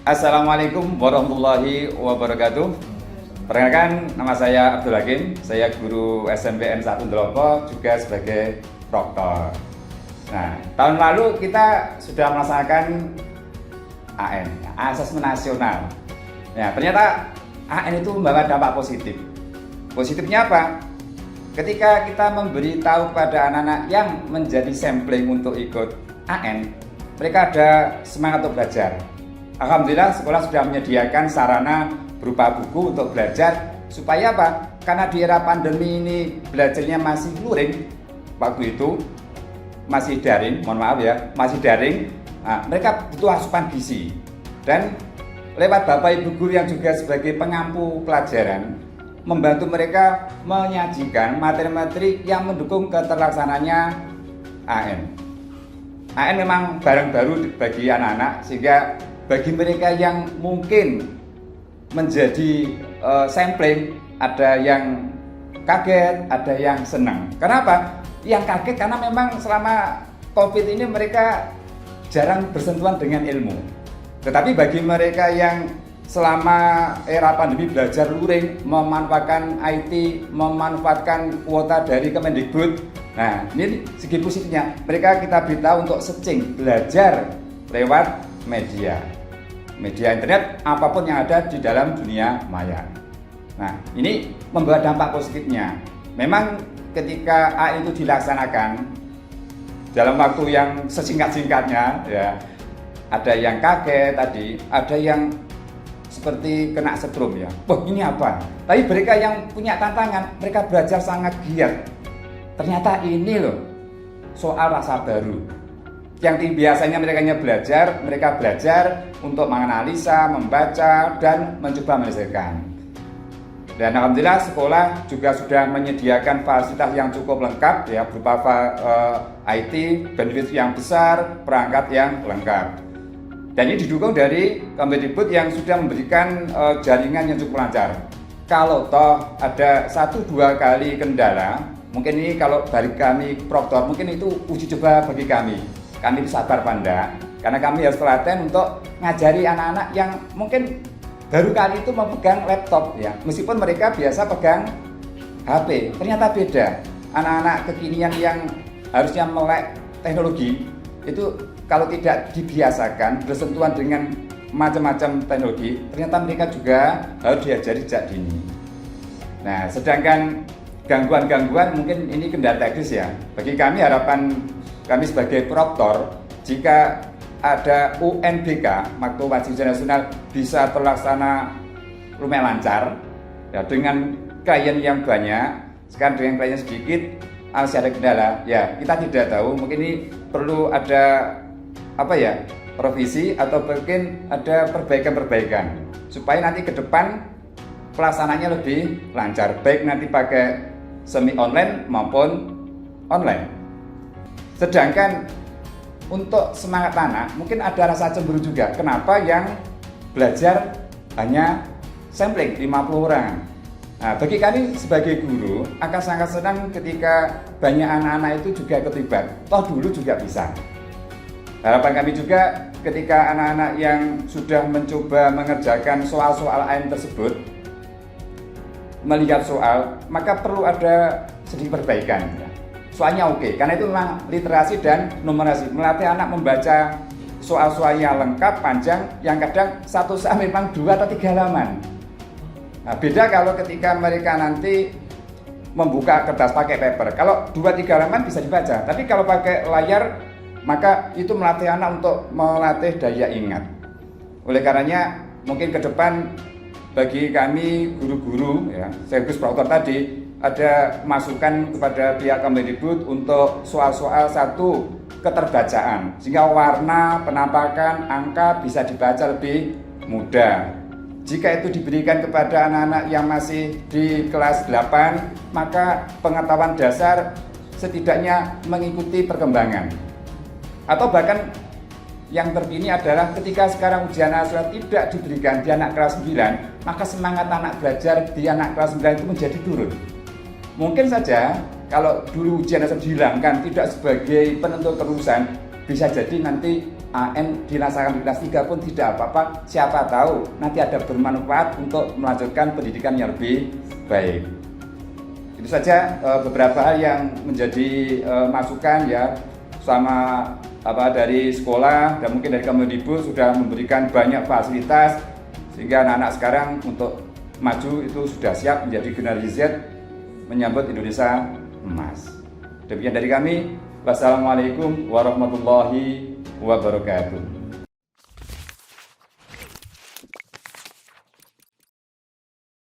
Assalamualaikum warahmatullahi wabarakatuh. Perkenalkan, nama saya Abdul Hakim. Saya guru SMPN 1 Ndelopo, juga sebagai proktor. Nah, tahun lalu kita sudah melaksanakan AN, Asesmen Nasional. Ya, ternyata AN itu membawa dampak positif. Positifnya apa? Ketika kita memberitahu kepada anak-anak yang menjadi sampling untuk ikut AN, mereka ada semangat untuk belajar. Alhamdulillah sekolah sudah menyediakan sarana berupa buku untuk belajar. Supaya apa? Karena di era pandemi ini belajarnya masih luring. Waktu itu masih daring, mohon maaf ya, masih daring. Nah, mereka butuh asupan gizi. Dan lewat Bapak Ibu guru yang juga sebagai pengampu pelajaran, membantu mereka menyajikan materi-materi yang mendukung keterlaksananya AN. AN memang barang baru bagi anak-anak, sehingga bagi mereka yang mungkin menjadi sampling, ada yang kaget, ada yang senang. Kenapa? Yang kaget karena memang selama COVID ini mereka jarang bersentuhan dengan ilmu. Tetapi bagi mereka yang selama era pandemi belajar luring, memanfaatkan IT, memanfaatkan kuota dari Kemendikbud. Nah, ini segi positifnya. Mereka kita beritahu untuk searching, belajar lewat media internet, apapun yang ada di dalam dunia maya. Nah, ini membawa dampak positifnya. Memang ketika A itu dilaksanakan dalam waktu yang sesingkat-singkatnya, ya, ada yang kaget tadi, ada yang seperti kena setrum ya. Wah, ini apa? Tapi mereka yang punya tantangan, mereka belajar sangat giat. Ternyata ini loh soal rasa baru. Yang biasanya mereka belajar untuk menganalisa, membaca, dan mencoba menyelesaikan. Dan alhamdulillah sekolah juga sudah menyediakan fasilitas yang cukup lengkap ya, berupa IT, benefit yang besar, perangkat yang lengkap. Dan ini didukung dari Kemendikbud yang sudah memberikan jaringan yang cukup lancar. Kalau toh ada 1-2 kali kendala, mungkin ini kalau dari kami proktor, mungkin itu uji coba bagi kami. Kami sabar pandang, karena kami harus telaten untuk ngajari anak-anak yang mungkin baru kali itu memegang laptop ya. Meskipun mereka biasa pegang HP, ternyata beda. Anak-anak kekinian yang harusnya melek teknologi itu kalau tidak dibiasakan bersentuhan dengan macam-macam teknologi, ternyata mereka juga harus diajari sejak dini. Nah, sedangkan gangguan-gangguan mungkin ini kendala teknis ya. Bagi kami harapan kami sebagai proktor, jika ada UNBK, Waktu Wajib Ujian Nasional, bisa terlaksana lumayan lancar ya, dengan klien yang banyak. Sekarang dengan klien sedikit, masih ada kendala ya, kita tidak tahu, mungkin ini perlu ada revisi atau mungkin ada perbaikan-perbaikan supaya nanti ke depan pelaksananya lebih lancar, baik nanti pakai semi online maupun online. Sedangkan untuk semangat anak mungkin ada rasa cemburu juga. Kenapa yang belajar hanya sampling 50 orang? Nah, bagi kami sebagai guru akan sangat senang ketika banyak anak-anak itu juga terlibat. Toh dulu juga bisa. Harapan kami juga ketika anak-anak yang sudah mencoba mengerjakan soal-soal AN tersebut melihat soal, maka perlu ada sedikit perbaikan. Soalnya oke, karena itu memang literasi dan numerasi, melatih anak membaca soal-soalnya lengkap, panjang, yang kadang satu saat memang 2 atau 3 halaman. Nah, beda kalau ketika mereka nanti membuka kertas pakai paper. Kalau 2-3 halaman bisa dibaca, tapi kalau pakai layar, maka itu melatih anak untuk melatih daya ingat. Oleh karenanya, mungkin ke depan bagi kami guru-guru, ya, sekaligus proktor tadi, ada masukan kepada pihak Kemendikbud untuk soal-soal satu keterbacaan, sehingga warna, penampakan, angka bisa dibaca lebih mudah. Jika itu diberikan kepada anak-anak yang masih di kelas 8, maka pengetahuan dasar setidaknya mengikuti perkembangan. Atau bahkan yang terkini adalah ketika sekarang ujian nasional tidak diberikan di anak kelas 9, maka semangat anak belajar di anak kelas 9 itu menjadi turun. Mungkin saja kalau dulu ujian nasional dihilangkan tidak sebagai penentu kelulusan, bisa jadi nanti AN dilaksanakan di kelas 3 pun tidak apa-apa. Siapa tahu nanti ada bermanfaat untuk melanjutkan pendidikan yang lebih baik. Itu saja beberapa hal yang menjadi masukan ya sama dari sekolah dan mungkin dari Kemendikbud sudah memberikan banyak fasilitas sehingga anak-anak sekarang untuk maju itu sudah siap menjadi generasi Z menyambut Indonesia emas. Demikian dari kami. Wassalamualaikum warahmatullahi wabarakatuh.